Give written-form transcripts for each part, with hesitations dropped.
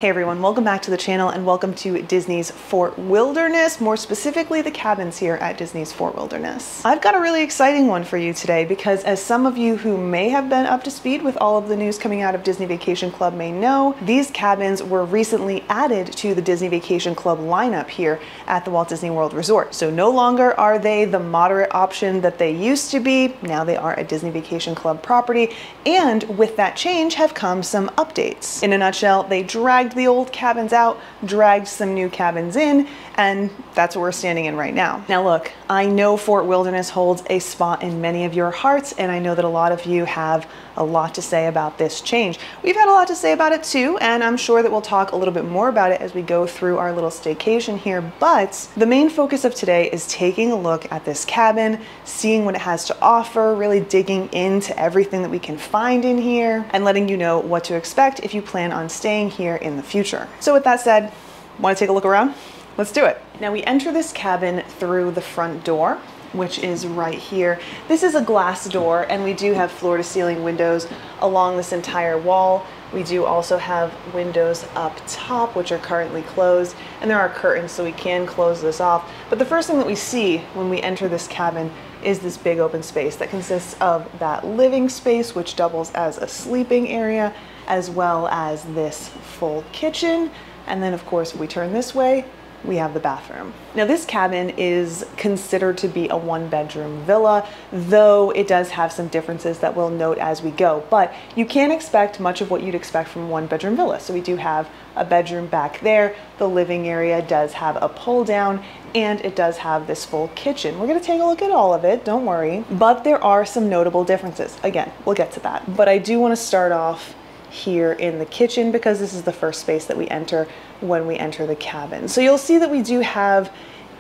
Hey everyone, welcome back to the channel and welcome to Disney's Fort Wilderness, more specifically the cabins here at Disney's Fort Wilderness. I've got a really exciting one for you today because as some of you who may have been up to speed with all of the news coming out of Disney Vacation Club may know, these cabins were recently added to the Disney Vacation Club lineup here at the Walt Disney World Resort. So no longer are they the moderate option that they used to be, now they are a Disney Vacation Club property, and with that change have come some updates. In a nutshell, they dragged the old cabins out, dragged some new cabins in, and that's what we're standing in right now. Now look, I know Fort Wilderness holds a spot in many of your hearts, and I know that a lot of you have a lot to say about this change. We've had a lot to say about it too, and I'm sure that we'll talk a little bit more about it as we go through our little staycation here, but the main focus of today is taking a look at this cabin, seeing what it has to offer, really digging into everything that we can find in here, and letting you know what to expect if you plan on staying here in the future. So with that said, want to take a look around? Let's do it. Now we enter this cabin through the front door, which is right here. This is a glass door and we do have floor to ceiling windows along this entire wall. We do also have windows up top, which are currently closed, and there are curtains so we can close this off. But the first thing that we see when we enter this cabin is this big open space that consists of that living space, which doubles as a sleeping area, as well as this full kitchen. And then of course, if we turn this way, we have the bathroom. Now this cabin is considered to be a one-bedroom villa, though it does have some differences that we'll note as we go, but you can expect much of what you'd expect from a one-bedroom villa. So we do have a bedroom back there, the living area does have a pull down, and it does have this full kitchen. We're gonna take a look at all of it, don't worry, but there are some notable differences. Again, we'll get to that. But I do wanna start off here in the kitchen because this is the first space that we enter when we enter the cabin. So you'll see that we do have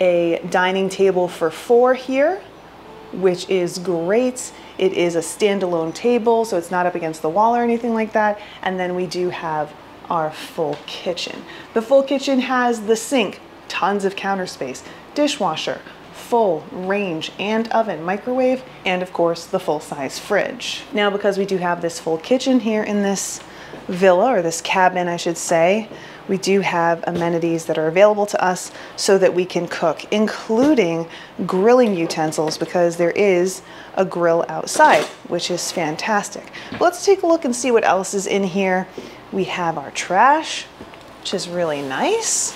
a dining table for 4 here, which is great. It is a standalone table, so it's not up against the wall or anything like that. And then we do have our full kitchen. The full kitchen has the sink, tons of counter space, dishwasher, full range and oven, microwave, and of course the full-size fridge. Now because we do have this full kitchen here in this villa, or this cabin I should say, we do have amenities that are available to us so that we can cook, including grilling utensils, because there is a grill outside, which is fantastic. Let's take a look and see what else is in here. We have our trash, which is really nice.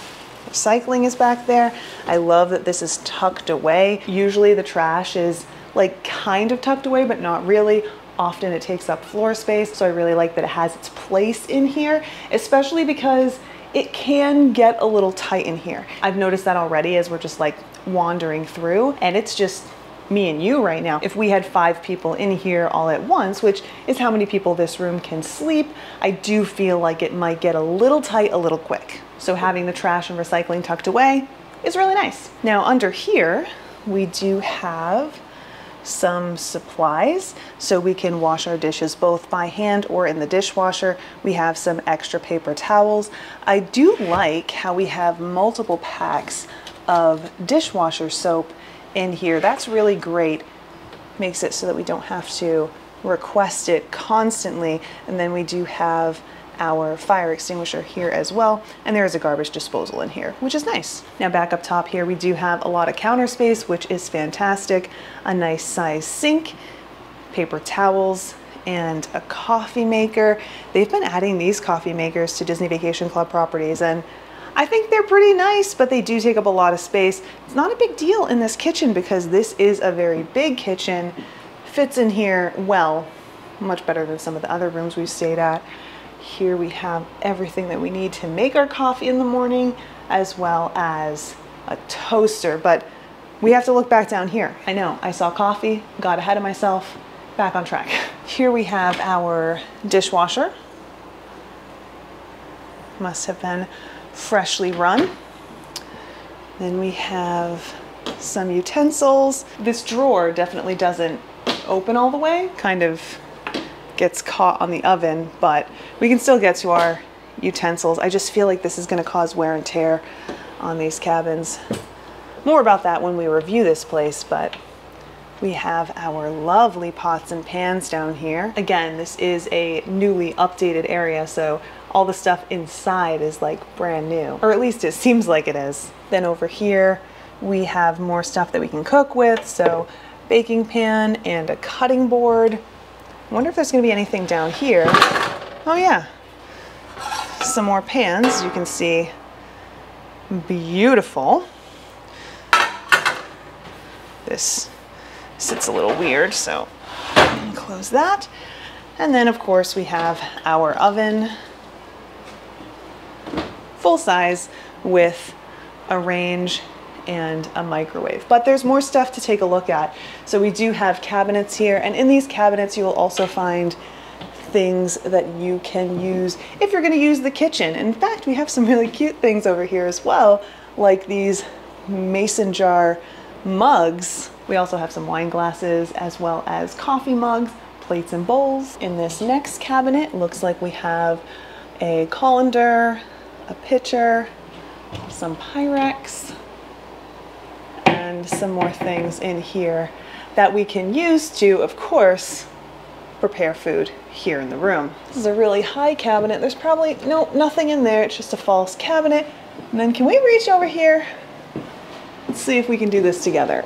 Recycling is back there. I love that this is tucked away. Usually the trash is like kind of tucked away, but not really. Often it takes up floor space, so I really like that it has its place in here, especially because it can get a little tight in here. I've noticed that already as we're just like wandering through, and it's just me and you right now. If we had 5 people in here all at once, which is how many people this room can sleep, I do feel like it might get a little tight a little quick. So having the trash and recycling tucked away is really nice. Now under here, we do have some supplies so we can wash our dishes both by hand or in the dishwasher. We have some extra paper towels. I do like how we have multiple packs of dishwasher soap in here. That's really great. Makes it so that we don't have to request it constantly. And then we do have our fire extinguisher here as well, and there is a garbage disposal in here, which is nice. Now back up top here, we do have a lot of counter space, which is fantastic. A nice size sink, paper towels, and a coffee maker. They've been adding these coffee makers to Disney Vacation Club properties, and I think they're pretty nice, but they do take up a lot of space. It's not a big deal in this kitchen because this is a very big kitchen. Fits in here well, much better than some of the other rooms we've stayed at. Here we have everything that we need to make our coffee in the morning, as well as a toaster, but we have to look back down here. I know, I saw coffee, got ahead of myself, back on track. Here we have our dishwasher. Must have been freshly run. Then we have some utensils. This drawer definitely doesn't open all the way, kind of gets caught on the oven, but we can still get to our utensils. I just feel like this is going to cause wear and tear on these cabins. More about that when we review this place, but We have our lovely pots and pans down here. Again, this is a newly updated area, so all the stuff inside is like brand new, or at least it seems like it is. Then over here, we have more stuff that we can cook with. So baking pan and a cutting board. I wonder if there's gonna be anything down here. Oh yeah, some more pans. As you can see, beautiful. This sits a little weird, so I'm gonna close that. And then of course we have our oven, full size with a range and a microwave. But there's more stuff to take a look at. So we do have cabinets here, and in these cabinets you will also find things that you can use if you're going to use the kitchen. In fact, we have some really cute things over here as well, like these mason jar mugs. We also have some wine glasses as well as coffee mugs, plates and bowls. In this next cabinet, looks like we have a colander, a pitcher, some Pyrex, and some more things in here that we can use to, of course, prepare food here in the room. This is a really high cabinet. There's probably nothing in there. It's just a false cabinet. And then can we reach over here? Let's see if we can do this together.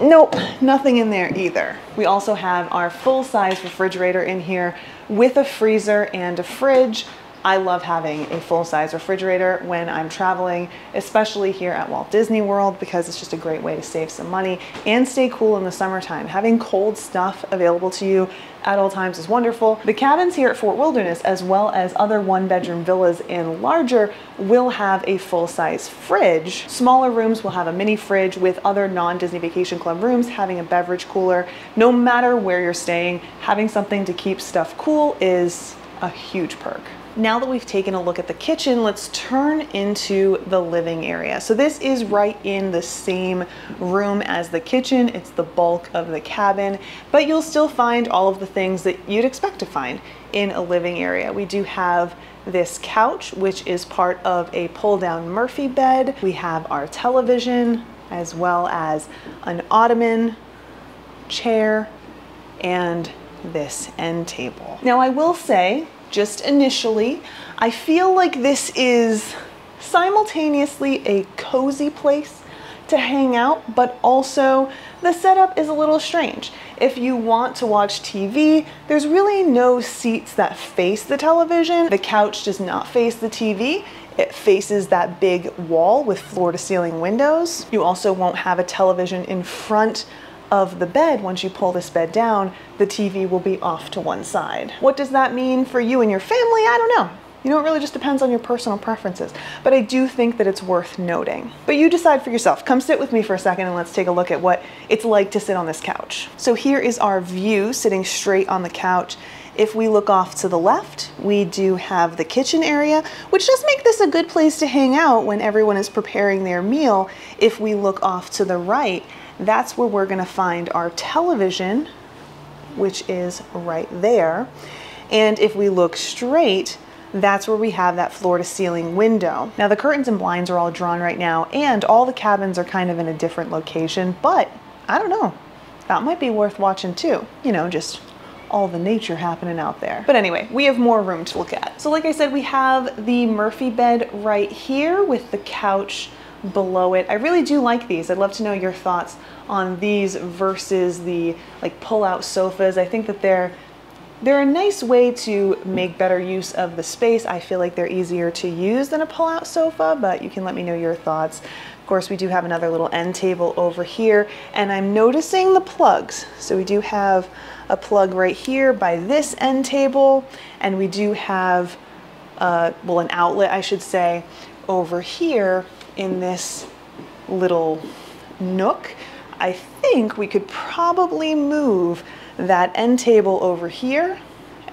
Nope, nothing in there either. We also have our full-size refrigerator in here with a freezer and a fridge. I love having a full-size refrigerator when I'm traveling, especially here at Walt Disney World, because it's just a great way to save some money and stay cool in the summertime. Having cold stuff available to you at all times is wonderful. The cabins here at Fort Wilderness, as well as other one-bedroom villas and larger, will have a full-size fridge. Smaller rooms will have a mini fridge, with other non-Disney Vacation Club rooms having a beverage cooler. No matter where you're staying, having something to keep stuff cool is a huge perk. Now that we've taken a look at the kitchen, let's turn into the living area. So this is right in the same room as the kitchen. It's the bulk of the cabin, but you'll still find all of the things that you'd expect to find in a living area. We do have this couch, which is part of a pull-down Murphy bed. We have our television, as well as an ottoman, chair, and this end table. Now I will say, just initially, I feel like this is simultaneously a cozy place to hang out, but also the setup is a little strange. If you want to watch TV, there's really no seats that face the television. The couch does not face the TV. It faces that big wall with floor-to-ceiling windows. You also won't have a television in front of the bed. Once you pull this bed down, the TV will be off to one side. What does that mean for you and your family? I don't know. You know, it really just depends on your personal preferences, but I do think that it's worth noting. But you decide for yourself. Come sit with me for a second and let's take a look at what it's like to sit on this couch. So here is our view sitting straight on the couch. If we look off to the left, we do have the kitchen area, which does make this a good place to hang out when everyone is preparing their meal. If we look off to the right, that's where we're gonna find our television, which is right there. And if we look straight, that's where we have that floor-to-ceiling window. Now the curtains and blinds are all drawn right now, and all the cabins are kind of in a different location, but I don't know, that might be worth watching too. You know, just all the nature happening out there. But anyway, we have more room to look at. So like I said, we have the Murphy bed right here with the couch below it. I really do like these. I'd love to know your thoughts on these versus the like pull-out sofas. I think that they're a nice way to make better use of the space. I feel like they're easier to use than a pull-out sofa, but you can let me know your thoughts. Of course, we do have another little end table over here, and I'm noticing the plugs. So we do have a plug right here by this end table, and we do have, well, an outlet, I should say, over here in this little nook. I think we could probably move that end table over here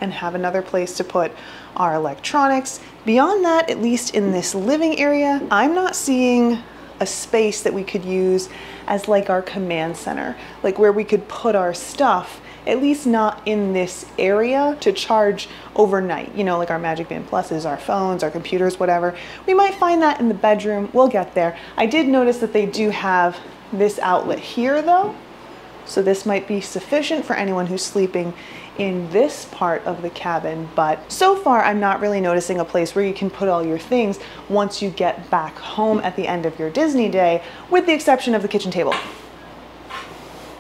and have another place to put our electronics. Beyond that, at least in this living area, I'm not seeing a space that we could use as like our command center, like where we could put our stuff, at least not in this area to charge overnight. You know, like our Magic Band Pluses, our phones, our computers, whatever. We might find that in the bedroom. We'll get there. I did notice that they do have this outlet here though. So this might be sufficient for anyone who's sleeping in this part of the cabin, but so far I'm not really noticing a place where you can put all your things once you get back home at the end of your Disney day, with the exception of the kitchen table.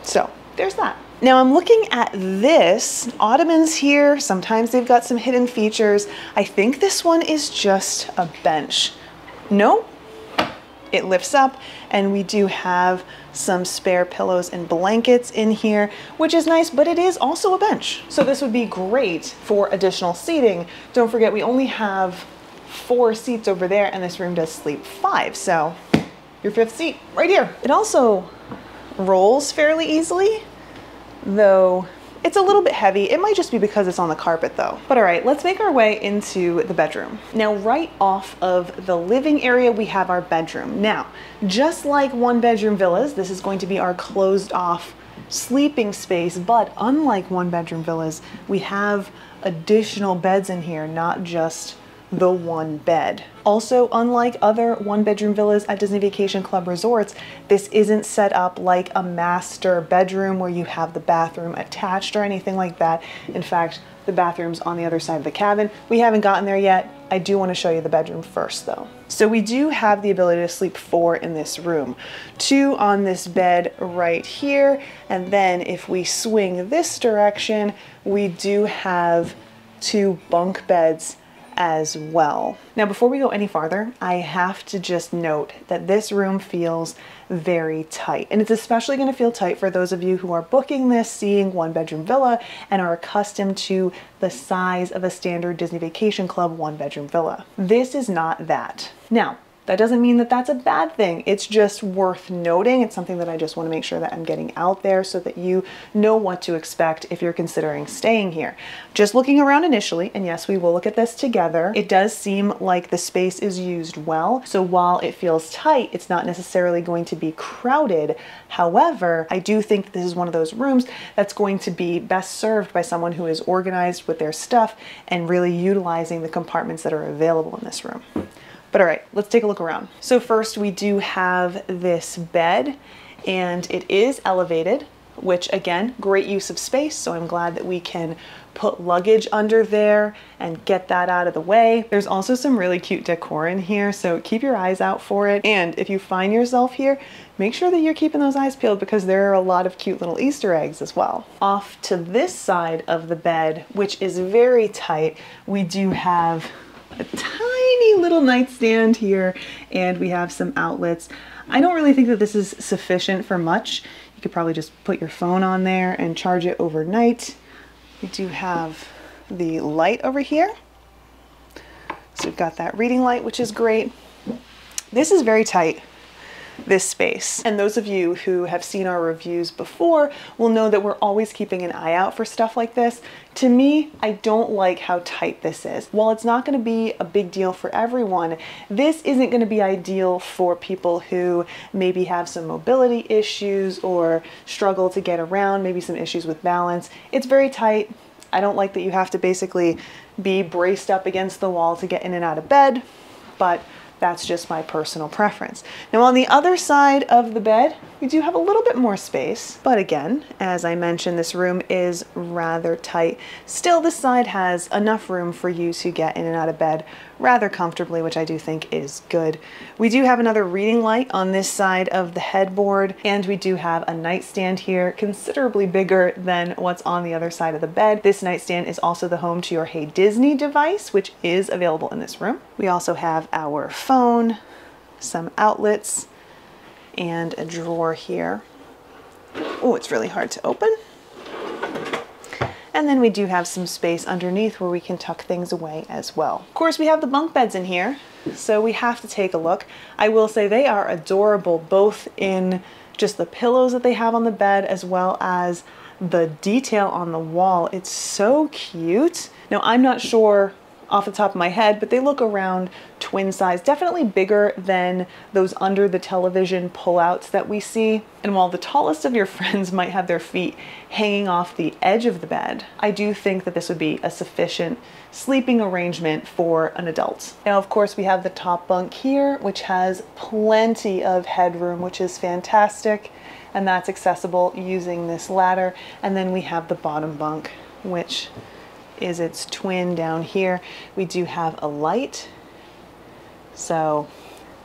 So there's that. Now I'm looking at this, ottomans here. Sometimes they've got some hidden features. I think this one is just a bench. No, it lifts up, and we do have some spare pillows and blankets in here, which is nice, but it is also a bench. So this would be great for additional seating. Don't forget, we only have 4 seats over there, and this room does sleep 5. So your 5th seat right here. It also rolls fairly easily, though it's a little bit heavy. It might just be because it's on the carpet though. But all right, let's make our way into the bedroom. Now, right off of the living area, we have our bedroom. Now, just like 1-bedroom villas, this is going to be our closed off sleeping space, but unlike 1-bedroom villas, we have additional beds in here, not just the 1 bed. Also, unlike other 1-bedroom villas at Disney Vacation Club resorts, this isn't set up like a master bedroom where you have the bathroom attached or anything like that. In fact, the bathroom's on the other side of the cabin. We haven't gotten there yet. I do want to show you the bedroom first though. So we do have the ability to sleep 4 in this room, 2 on this bed right here. And then if we swing this direction, we do have 2 bunk beds as well. Now, before we go any farther, I have to just note that this room feels very tight, and it's especially going to feel tight for those of you who are booking this seeing 1-bedroom villa and are accustomed to the size of a standard Disney Vacation Club 1-bedroom villa. This is not that. Now, that doesn't mean that that's a bad thing. It's just worth noting. It's something that I just want to make sure that I'm getting out there so that you know what to expect if you're considering staying here. Just looking around initially, and yes, we will look at this together, it does seem like the space is used well. So while it feels tight, it's not necessarily going to be crowded. However, I do think that this is one of those rooms that's going to be best served by someone who is organized with their stuff and really utilizing the compartments that are available in this room. But all right, let's take a look around. So first we do have this bed, and it is elevated, which again, great use of space. So I'm glad that we can put luggage under there and get that out of the way. There's also some really cute decor in here, so keep your eyes out for it. And if you find yourself here, make sure that you're keeping those eyes peeled because there are a lot of cute little Easter eggs as well. Off to this side of the bed, which is very tight, we do have a tiny little nightstand here, and we have some outlets. I don't really think that this is sufficient for much. You could probably just put your phone on there and charge it overnight. We do have the light over here. So we've got that reading light, which is great. This is very tight, this space. And those of you who have seen our reviews before will know that we're always keeping an eye out for stuff like this. To me, I don't like how tight this is. While it's not going to be a big deal for everyone, this isn't going to be ideal for people who maybe have some mobility issues or struggle to get around, maybe some issues with balance. It's very tight. I don't like that you have to basically be braced up against the wall to get in and out of bed, but that's just my personal preference. Now on the other side of the bed, we do have a little bit more space, but again, as I mentioned, this room is rather tight. Still, this side has enough room for you to get in and out of bed rather comfortably, which I do think is good. We do have another reading light on this side of the headboard, and we do have a nightstand here, considerably bigger than what's on the other side of the bed. This nightstand is also the home to your Hey Disney device, which is available in this room. We also have our phone, some outlets, and a drawer here. Oh, it's really hard to open. And then we do have some space underneath where we can tuck things away as well. Of course, we have the bunk beds in here, so we have to take a look. I will say they are adorable, both in just the pillows that they have on the bed as well as the detail on the wall. It's so cute. Now, I'm not sure off the top of my head, but they look around twin size, definitely bigger than those under the television pullouts that we see. And while the tallest of your friends might have their feet hanging off the edge of the bed, I do think that this would be a sufficient sleeping arrangement for an adult. Now, of course, we have the top bunk here, which has plenty of headroom, which is fantastic. And that's accessible using this ladder. And then we have the bottom bunk, which is its twin down here. We do have a light, so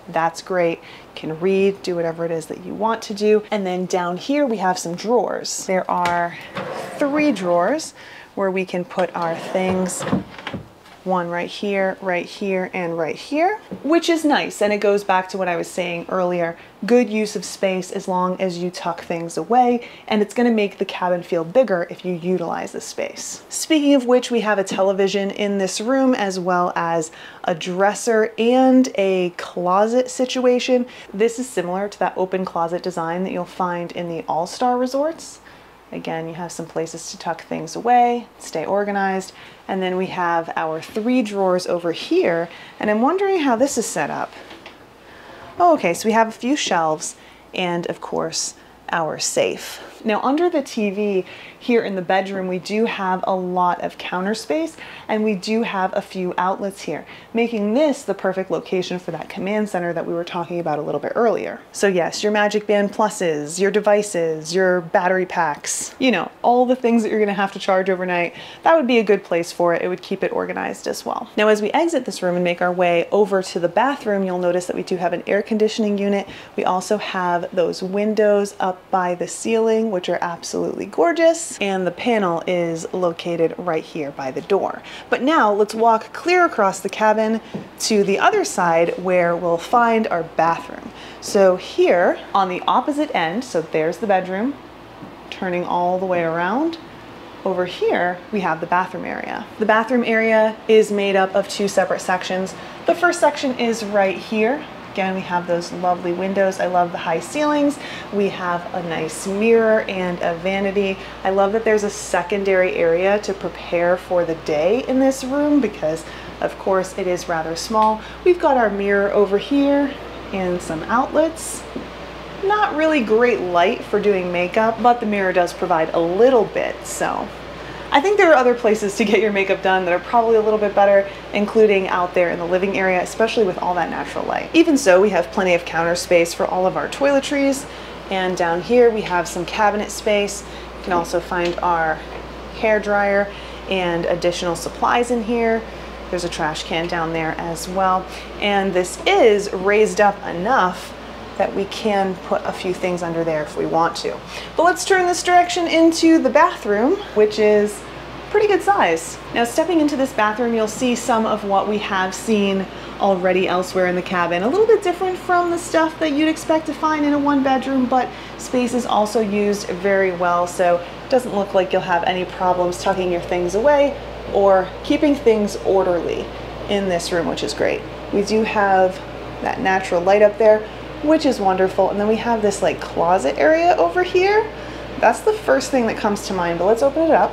that's great. You can read, do whatever it is that you want to do. And then down here we have some drawers. There are 3 drawers where we can put our things. One right here, and right here, which is nice. And it goes back to what I was saying earlier. Good use of space as long as you tuck things away, and it's gonna make the cabin feel bigger if you utilize the space. Speaking of which, we have a television in this room as well as a dresser and a closet situation. This is similar to that open closet design that you'll find in the all-star resorts. Again, you have some places to tuck things away, stay organized. And then we have our 3 drawers over here. And I'm wondering how this is set up. Oh, okay, so we have a few shelves and of course our safe. Now under the TV here in the bedroom, we do have a lot of counter space and we do have a few outlets here, making this the perfect location for that command center that we were talking about a little bit earlier. So yes, your Magic Band Pluses, your devices, your battery packs, you know, all the things that you're gonna have to charge overnight, that would be a good place for it. It would keep it organized as well. Now as we exit this room and make our way over to the bathroom, you'll notice that we do have an air conditioning unit. We also have those windows up by the ceiling, which are absolutely gorgeous. And the panel is located right here by the door. But now let's walk clear across the cabin to the other side where we'll find our bathroom. So here on the opposite end, so there's the bedroom, turning all the way around. Over here, we have the bathroom area. The bathroom area is made up of 2 separate sections. The first section is right here. Again, we have those lovely windows. I love the high ceilings. We have a nice mirror and a vanity. I love that there's a secondary area to prepare for the day in this room because, of course, it is rather small. We've got our mirror over here and some outlets. Not really great light for doing makeup, but the mirror does provide a little bit, so. I think there are other places to get your makeup done that are probably a little bit better, including out there in the living area, especially with all that natural light. Even so, we have plenty of counter space for all of our toiletries. And down here we have some cabinet space. You can also find our hair dryer and additional supplies in here. There's a trash can down there as well. And this is raised up enough that we can put a few things under there if we want to. But let's turn this direction into the bathroom, which is pretty good size. Now stepping into this bathroom, you'll see some of what we have seen already elsewhere in the cabin. A little bit different from the stuff that you'd expect to find in a 1-bedroom, but space is also used very well, so it doesn't look like you'll have any problems tucking your things away or keeping things orderly in this room, which is great. We do have that natural light up there, which is wonderful. And then we have this like closet area over here. That's the first thing that comes to mind, but let's open it up.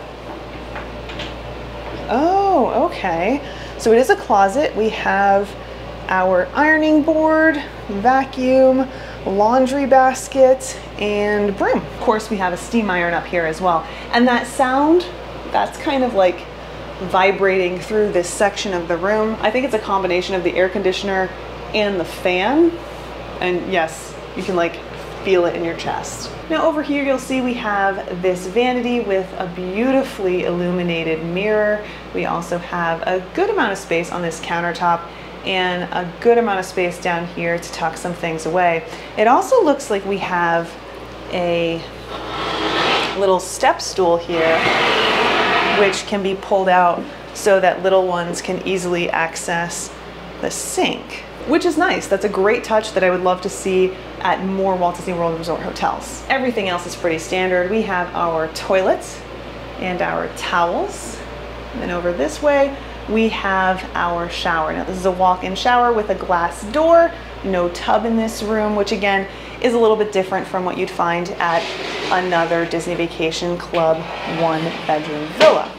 Oh, okay. So it is a closet. We have our ironing board, vacuum, laundry basket, and broom. Of course, we have a steam iron up here as well. And that sound, that's kind of like vibrating through this section of the room. I think it's a combination of the air conditioner and the fan. And yes, you can like feel it in your chest. Now over here, you'll see we have this vanity with a beautifully illuminated mirror. We also have a good amount of space on this countertop and a good amount of space down here to tuck some things away. It also looks like we have a little step stool here, which can be pulled out so that little ones can easily access the sink, which is nice. That's a great touch that I would love to see at more Walt Disney World Resort hotels. Everything else is pretty standard. We have our toilets and our towels. And then over this way, we have our shower. Now this is a walk-in shower with a glass door, no tub in this room, which again is a little bit different from what you'd find at another Disney Vacation Club 1-bedroom villa.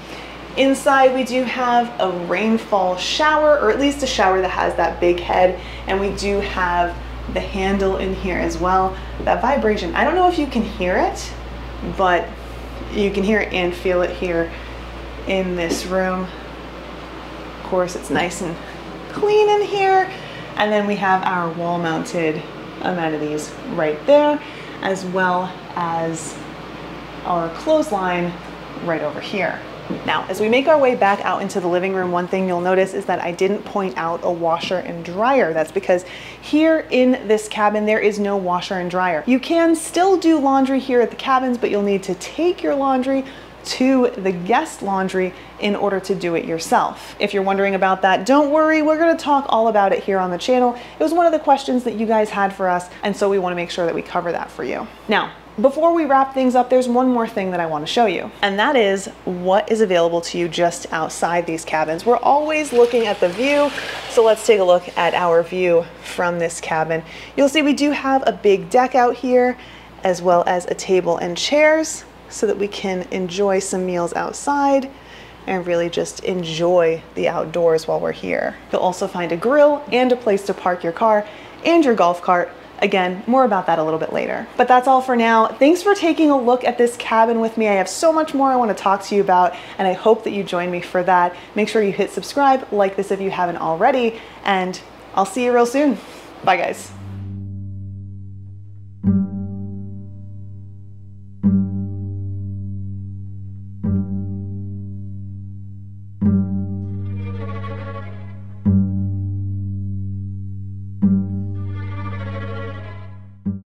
Inside we do have a rainfall shower, or at least a shower that has that big head, and we do have the handle in here as well. That vibration, I don't know if you can hear it, but you can hear it and feel it here in this room. Of course, it's nice and clean in here. And then we have our wall-mounted amenities right there, as well as our clothesline right over here. Now, as we make our way back out into the living room, one thing you'll notice is that I didn't point out a washer and dryer. That's because here in this cabin, there is no washer and dryer. You can still do laundry here at the cabins, but you'll need to take your laundry to the guest laundry in order to do it yourself. If you're wondering about that, don't worry, we're gonna talk all about it here on the channel. It was one of the questions that you guys had for us, and so we wanna make sure that we cover that for you. Now, before we wrap things up, there's one more thing that I want to show you, and that is what is available to you just outside these cabins. We're always looking at the view, so let's take a look at our view from this cabin. You'll see we do have a big deck out here, as well as a table and chairs, so that we can enjoy some meals outside and really just enjoy the outdoors while we're here. You'll also find a grill and a place to park your car and your golf cart. Again, more about that a little bit later. But that's all for now. Thanks for taking a look at this cabin with me. I have so much more I want to talk to you about, and I hope that you join me for that. Make sure you hit subscribe, like this if you haven't already, and I'll see you real soon. Bye, guys.